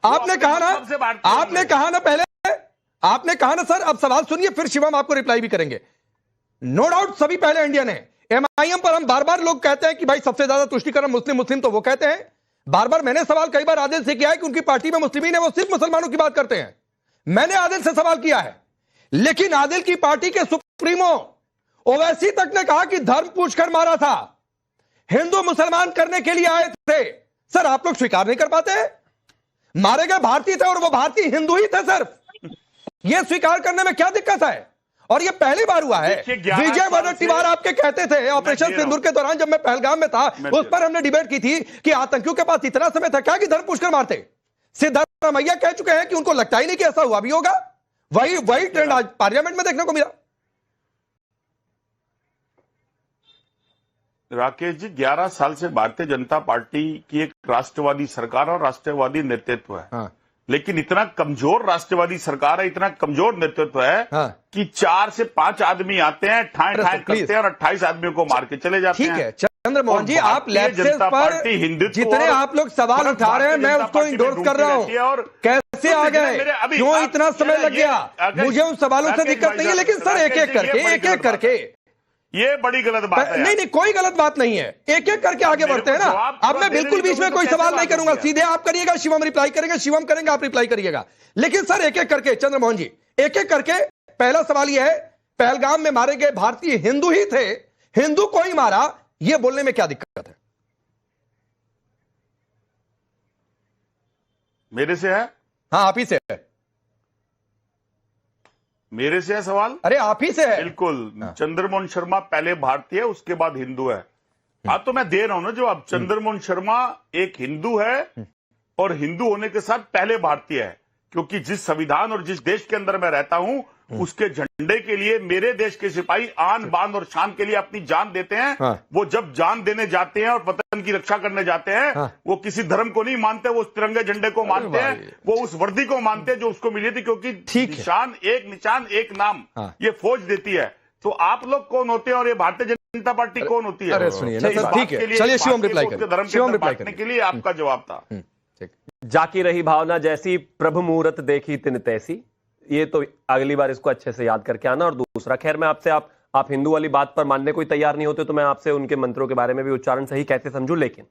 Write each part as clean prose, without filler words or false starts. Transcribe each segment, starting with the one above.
आपने कहा ना पहले, आपने कहा ना सर, अब सवाल सुनिए फिर शिवम आपको रिप्लाई भी करेंगे। नो डाउट सभी पहले इंडियन है। एमआईएम पर हम बार बार लोग कहते हैं कि भाई सबसे ज्यादा तुष्टिकरण मुस्लिम, तो वो कहते हैं। बार बार मैंने सवाल कई बार आदिल से किया है कि उनकी पार्टी में मुस्लिमीन है, वो सिर्फ मुसलमानों की बात करते हैं। मैंने आदिल से सवाल किया है, लेकिन आदिल की पार्टी के सुप्रीमो ओवैसी तक ने कहा कि धर्म पूछकर मारा था, हिंदू मुसलमान करने के लिए आए थे। सर आप लोग स्वीकार नहीं कर पाते? मारे गए भारतीय थे और वो भारतीय हिंदू ही थे सिर्फ। ये स्वीकार करने में क्या दिक्कत है? और ये पहली बार हुआ है। विजय वडेट्टीवार आपके कहते थे ऑपरेशन सिंदूर के दौरान, जब मैं पहलगाम में था, उस पर हमने डिबेट की थी कि आतंकियों के पास इतना समय था क्या कि धर्म पूछकर मारते। सिद्धारमैया कह चुके हैं कि उनको लगता ही नहीं कि ऐसा हुआ भी होगा। वही ट्रेंड आज पार्लियामेंट में देखने को मिला। राकेश जी, 11 साल से भारतीय जनता पार्टी की एक राष्ट्रवादी सरकार और राष्ट्रवादी नेतृत्व है। हाँ। लेकिन इतना कमजोर राष्ट्रवादी सरकार है, इतना कमजोर नेतृत्व है कि 4 से 5 आदमी आते हैं, ठाए करते हैं और 28 आदमियों को मार के चले जाते हैं। ठीक है चंद्रमोहन जी, आप जनता पार्टी हिंदुत्व जितने आप लोग सवाल उठा रहे हैं, मैं उसको इंडोर्स कर रहा हूं। और कैसे आ गए, क्यों इतना समय लग गया, मुझे उन सवालों से दिक्कत नहीं है, लेकिन सर एक एक करके ये बड़ी गलत बात है। नहीं कोई गलत बात नहीं है, एक एक करके आगे बढ़ते हैं ना। अब मैं बिल्कुल बीच में कोई सवाल नहीं करूंगा, सीधे आप करिएगा, शिवम रिप्लाई करेंगे, शिवम करेंगे, आप रिप्लाई करिएगा। लेकिन सर एक एक करके चंद्रमोहन जी, एक एक करके। पहला सवाल यह है, पहलगाम में मारे गए भारतीय हिंदू ही थे, हिंदू को ही मारा, यह बोलने में क्या दिक्कत है? मेरे से है? हाँ आप ही से है। मेरे से है सवाल? अरे आप ही से है। बिल्कुल। चंद्रमोहन शर्मा पहले भारतीय है, उसके बाद हिंदू है। आप तो मैं दे रहा हूं ना जवाब। चंद्रमोहन शर्मा एक हिंदू है और हिंदू होने के साथ पहले भारतीय है, क्योंकि जिस संविधान और जिस देश के अंदर मैं रहता हूं, उसके झंडे के लिए मेरे देश के सिपाही आन बान और शान के लिए अपनी जान देते हैं। वो जब जान देने जाते हैं और वतन की रक्षा करने जाते हैं, वो किसी धर्म को नहीं मानते, वो उस तिरंगे झंडे को मानते हैं, वो उस वर्दी को मानते हैं जो उसको मिली थी, क्योंकि निशान एक नाम ये फौज देती है। तो आप लोग कौन होते हैं और ये भारतीय जनता पार्टी कौन होती है? अरे सुनिए, ठीक है, चलिए शिवम रिप्लाई करें। धर्म के बांटने के लिए आपका जवाब था। जाकी रही भावना जैसी, प्रभु मुहूर्त देखी तिन तैसी। ये तो अगली बार इसको अच्छे से याद करके आना। और दूसरा, खैर मैं आपसे, आप हिंदू वाली बात पर मानने को तैयार नहीं होते, तो मैं आपसे उनके मंत्रों के बारे में भी उच्चारण सही कैसे समझूं। लेकिन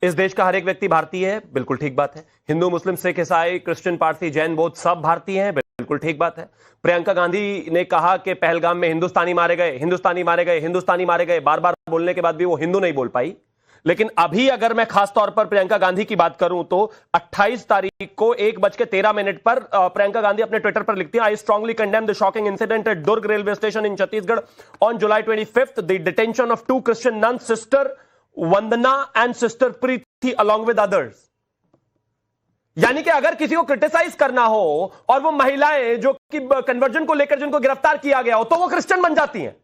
इस देश का हर एक व्यक्ति भारतीय है, बिल्कुल ठीक बात है। हिंदू, मुस्लिम, सिख, ईसाई, क्रिश्चियन, पारसी, जैन, बौद्ध सब भारतीय हैं, बिल्कुल ठीक बात है। प्रियंका गांधी ने कहा कि पहलगाम में हिंदुस्तानी मारे गए, हिंदुस्तानी मारे गए, हिंदुस्तानी मारे गए, बार बार बोलने के बाद भी वो हिंदू नहीं बोल पाई। लेकिन अभी अगर मैं खास तौर पर प्रियंका गांधी की बात करूं तो 28 तारीख को 1:13 पर प्रियंका गांधी अपने ट्विटर पर लिखती है, I strongly condemn the shocking incident at Durg railway station in Chhattisgarh on July 25th, the detention of 2 Christian nuns, sister Vandana and sister Preeti along with others. यानी कि अगर किसी को क्रिटिसाइज करना हो और वो महिलाएं जो कि कन्वर्जन को लेकर जिनको गिरफ्तार किया गया हो, तो वो क्रिश्चियन बन जाती हैं।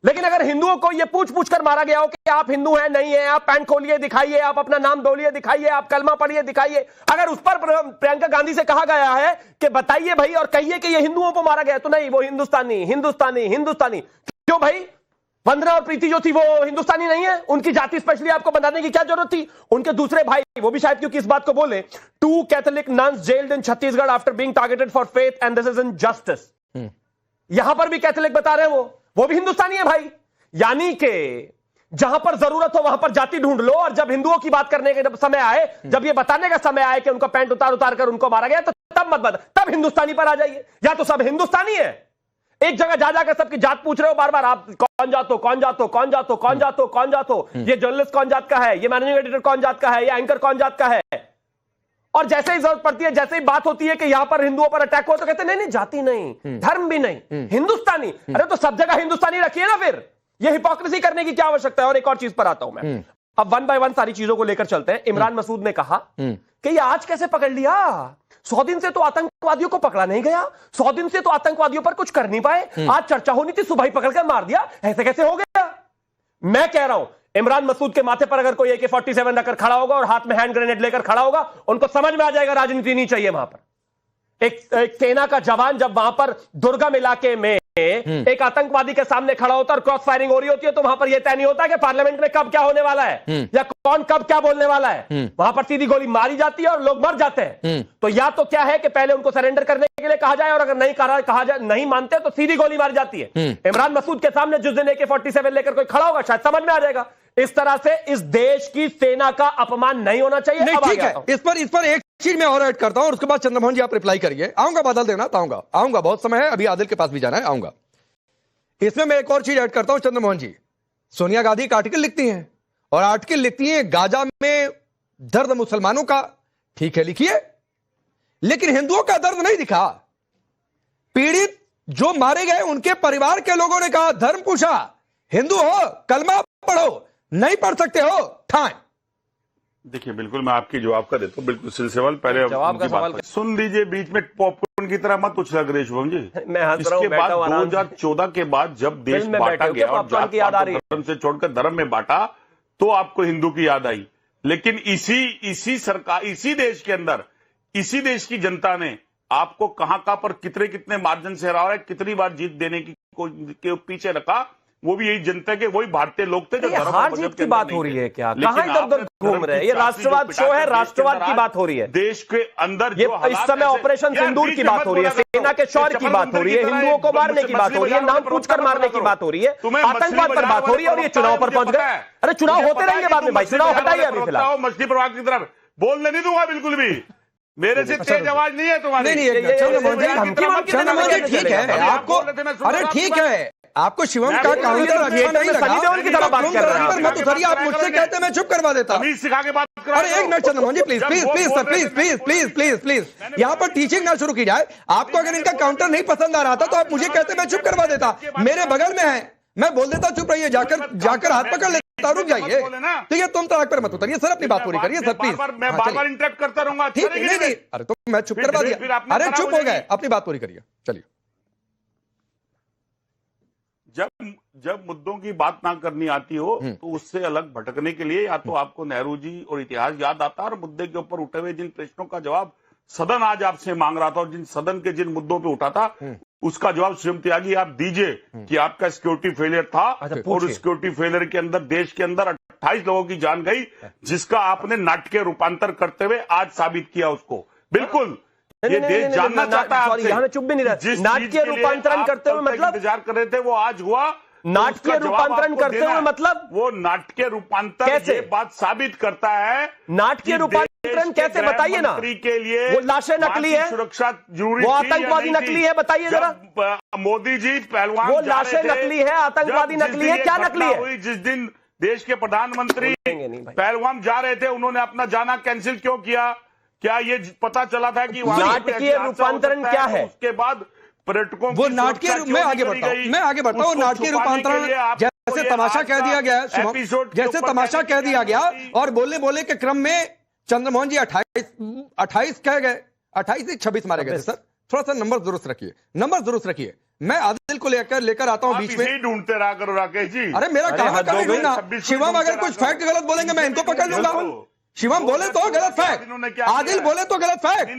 लेकिन अगर हिंदुओं को यह पूछ कर मारा गया हो कि आप हिंदू हैं नहीं है, आप पैंट खोलिए दिखाइए, आप अपना नाम बोलिए दिखाइए, आप कलमा पढ़िए दिखाइए, अगर उस पर प्रियंका गांधी से कहा गया है कि बताइए भाई और कहिए कि ये हिंदुओं को मारा गया, तो नहीं, वो हिंदुस्तानी हिंदुस्तानी हिंदुस्तानी। क्यों भाई? वंदना और प्रीति जो थी वो हिंदुस्तानी नहीं है? उनकी जाति स्पेशली आपको बताने की क्या जरूरत थी? उनके दूसरे भाई, वो भी शायद क्योंकि इस बात को बोले, 2 Catholic nuns jailed in Chhattisgarh after being targeted for faith and this is injustice. यहां पर भी कैथोलिक बता रहे हैं वो भी हिंदुस्तानी है भाई। यानी कि जहां पर जरूरत हो वहां पर जाति ढूंढ लो, और जब हिंदुओं की बात करने का समय आए, जब ये बताने का समय आए कि उनका पैंट उतार कर उनको मारा गया, तो तब मत बता, तब हिंदुस्तानी पर आ जाइए। या तो सब हिंदुस्तानी है, एक जगह जा जाकर सबकी जात पूछ रहे हो बार बार, आप कौन जात हो, कौन जात हो, कौन जात हो, कौन जात हो, कौन जात हो, ये जर्नलिस्ट कौन जात का है, ये मैनेजिंग एडिटर कौन जात का है, ये एंकर कौन जात का है। और जैसे ही जरूरत पड़ती है, जैसे ही बात होती है कि यहां पर हिंदुओं पर अटैक हो, तो कहते नहीं नहीं, जाति नहीं, धर्म भी नहीं, हिंदुस्तानी। अरे तो सब जगह हिंदुस्तानी रखिए ना, फिर ये हिपोक्रेसी करने की क्या आवश्यकता है? और एक और चीज पर आता हूं मैं, अब 1 by 1 सारी चीजों को लेकर चलते हैं। इमरान मसूद ने कहा कि ये आज कैसे पकड़ लिया, 100 दिन से तो आतंकवादियों को पकड़ा नहीं गया, 100 दिन से तो आतंकवादियों पर कुछ कर नहीं पाए, आज चर्चा होनी थी, सुबह ही पकड़कर मार दिया, ऐसे कैसे हो गया? मैं कह रहा हूं, इमरान मसूद के माथे पर अगर कोई AK-47 रखकर खड़ा होगा और हाथ में हैंड ग्रेनेड लेकर खड़ा होगा, उनको समझ में आ जाएगा राजनीति नहीं चाहिए वहां पर। एक सेना का जवान जब वहां पर दुर्गम इलाके में एक आतंकवादी के सामने खड़ा होता है और क्रॉस फायरिंग हो रही होती है, तो वहां पर यह तय नहीं होता कि पार्लियामेंट में कब क्या होने वाला है या कौन कब क्या बोलने वाला है। वहां पर सीधी गोली मारी जाती है और लोग मर जाते हैं। तो या तो क्या है कि पहले उनको सरेंडर करने के लिए कहा जाए, और अगर नहीं कहा जाए, नहीं मानते तो सीधी गोली मारी जाती है। इमरान मसूद के सामने जिस दिन AK-47 लेकर कोई खड़ा होगा शायद समझ में आ जाएगा। इस तरह से इस देश की सेना का अपमान नहीं होना चाहिए। नहीं, ठीक है, इस पर एक चीज मैं और ऐड करता हूं और उसके बाद चंद्रमोहन जी आप रिप्लाई करिए। आऊंगा बादल देवनाथ, आऊंगा, बहुत समय है, अभी आदिल के पास भी जाना है, आऊंगा। इसमें मैं एक और चीज ऐड करता हूं चंद्रमोहन जी। सोनिया गांधी एक आर्टिकल लिखती हैं और आर्टिकल लिखती हैं गाजा में दर्द मुसलमानों का, ठीक है लिखिए, लेकिन हिंदुओं का दर्द नहीं दिखा। पीड़ित जो मारे गए उनके परिवार के लोगों ने कहा, धर्म पूछा, हिंदू हो कलमा पढ़ो, नहीं पढ़ सकते हो ठाए। देखिए बिल्कुल मैं आपकी जवाब का देता हूँ, बिल्कुल सिलसिलेवार। पहले जवाब का सवाल सुन लीजिए, बीच में पॉपकॉर्न की तरह मत उछला करिए शुभम जी। मैं हंस रहा हूं, इसके बाद बैठा हूं आराम से। 2014 के बाद जब देश फिल्म में बांटा बैठे हो, गया और पॉपकॉर्न की याद आ रही है। धर्म से छोड़कर धर्म में बांटा तो आपको हिंदू की याद आई। लेकिन इसी सरकार, इसी देश के अंदर, इसी देश की जनता ने आपको कहां पर कितने मार्जिन से हराया है, कितनी बार जीत देने के पीछे रखा, वो भी यही जनता के, वही भारतीय लोग थे जो हार जीत की बात हो रही है क्या? कहां इधर घूम रहे हैं? ये राष्ट्रवाद शो है, राष्ट्रवाद की बात हो रही है देश के अंदर। ये इस समय ऑपरेशन सिंदूर की बात हो रही है, सेना के शौर्य की बात हो रही है, हिंदुओं को मारने की बात हो रही है, नाम पूछकर मारने की बात हो रही है, आतंकवाद पर बात हो रही है, और ये चुनाव पर पहुंच गए। अरे चुनाव होते रहेंगे बाद में भाई, चुनाव हटाइए अभी फिलहाल। मछली प्रभाग की तरफ बोलने नहीं दूंगा बिल्कुल भी, मेरे से तेज आवाज नहीं है तुम्हारी। नहीं, चंद्रमोहन जी ठीक है आपको, अरे ठीक है आपको शिवम का काउंटर अच्छा नहीं लगा, मत उतरिए, आप मुझसे कहते मैं चुप करवा देता। सिखा के बात कर। अरे एक minute Chandramohan ji please please please sir, please यहाँ पर टीचिंग ना शुरू की जाए। आपको अगर इनका काउंटर नहीं पसंद आ रहा था तो आप मुझे कहते मैं चुप करवा देता। मेरे बगल में है, मैं बोल देता चुप रहिए, जाकर हाथ पकड़ लेता, रुक जाइए। ठीक है, तुम तड़ाक पर मत उतरिए सर, अपनी बात पूरी करिए सर प्लीज। मैं बार-बार इंटरप्ट करता रहूंगा। ठीक नहीं, अरे तो मैं चुप करवा दिया, अरे चुप हो गए, अपनी बात पूरी करिए, चलिए। जब मुद्दों की बात ना करनी आती हो तो उससे अलग भटकने के लिए या तो आपको नेहरू जी और इतिहास याद आता है, और मुद्दे के ऊपर उठे हुए जिन प्रश्नों का जवाब सदन आज आपसे मांग रहा था और जिन सदन के जिन मुद्दों पे उठा था उसका जवाब स्वयं त्यागी आप दीजिए कि आपका सिक्योरिटी फेलियर था। और सिक्योरिटी फेलियर के अंदर देश के अंदर 28 लोगों की जान गई, जिसका आपने नाटकीय रूपांतर करते हुए आज साबित किया उसको। बिल्कुल ये देश जानना चाहता है आपसे। यहाँ चुप भी नहीं रहा। नाटकीय रूपांतरण करते हुए मतलब इंतजार कर रहे थे वो आज हुआ। नाटकीय रूपांतरण करते हुए मतलब वो नाटकीय रूपांतरण कैसे? ये बात साबित करता है नाटकीय रूपांतरण कैसे, बताइए ना। के लिए वो लाशें नकली है, सुरक्षा जरूरी, वो आतंकवादी नकली है, बताइए जरा। मोदी जी पहलवान, वो लाशें नकली है, आतंकवादी नकली है, क्या नकली है? जिस दिन देश के प्रधानमंत्री पहलवान जा रहे थे, उन्होंने अपना जाना कैंसिल क्यों किया? क्या ये पता चला था कि नाटकीय रूपांतरण क्या है? उसके बाद पर्यटकों वो नाटकीय, मैं आगे बढ़ता हूं, नाटकीय रूपांतरण जैसे तमाशा कह दिया गया, जैसे तमाशा कह दिया गया और बोले के क्रम में चंद्रमोहन जी 28 कह गए, 28 से 26 मारे गए सर। थोड़ा सा नंबर दुरुस्त रखिए। मैं आदिल को लेकर आता हूं बीच में। ढूंढते रहा करो राकेश जी। अरे मेरा कहां ढूंढना, शिवम अगर कुछ फैक्ट गलत बोलेंगे मैं इनको पकड़ लूंगा। शिवम बोले तो गलत फैक्ट, आदिल बोले तो गलत फैक्ट,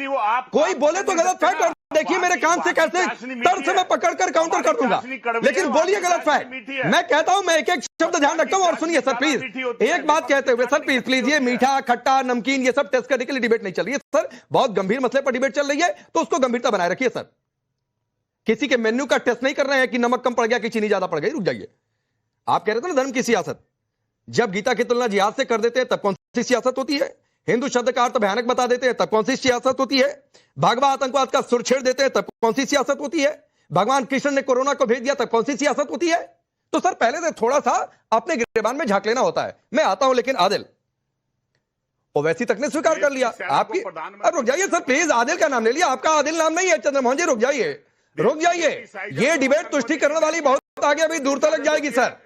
कोई बोले तो गलत फैक्ट, और देखिए मेरे कान से कैसे तर्क से मैं पकड़कर काउंटर कर दूंगा, लेकिन बोलिए गलत फैक्ट। मैं कहता हूं, मैं एक एक शब्द ध्यान रखता हूं और सुनिए सर प्लीज, एक बात कहते हुए सर प्लीज, ये मीठा खट्टा नमकीन ये सब टेस्ट करने के लिए डिबेट नहीं चल रही है सर, बहुत गंभीर मसले पर डिबेट चल रही है, तो उसको गंभीरता बनाए रखिए सर। किसी के मेन्यू का टेस्ट नहीं कर रहे हैं कि नमक कम पड़ गया कि चीनी ज्यादा पड़ गई, रुक जाइए। आप कह रहे थे ना धर्म की सियासत, जब गीता की तुलना जिहाद से कर देते हैं तब कौन सी सियासत होती है? हिंदू शब्द का अर्थ भयानक बता देते हैं तब कौन सी सियासत होती है? भगवा आतंकवाद का सुर छेड़ देते हैं तब कौन सी सियासत होती है? भगवान कृष्ण ने कोरोना को भेज दिया तब कौन सी सियासत होती है? तो सर पहले से थोड़ा सा अपने गिरेबान में झांक लेना होता है। मैं आता हूं, लेकिन आदिल ओवैसी तक ने स्वीकार कर लिया आपकी। अब रुक जाइए सर प्लीज, आदिल का नाम ले लिया, आपका आदिल नाम नहीं है चंद्रमोहन जी, रुक जाइए। ये डिबेट तुष्टिकरण वाली बहुत आगे अभी दूर तक जाएगी सर।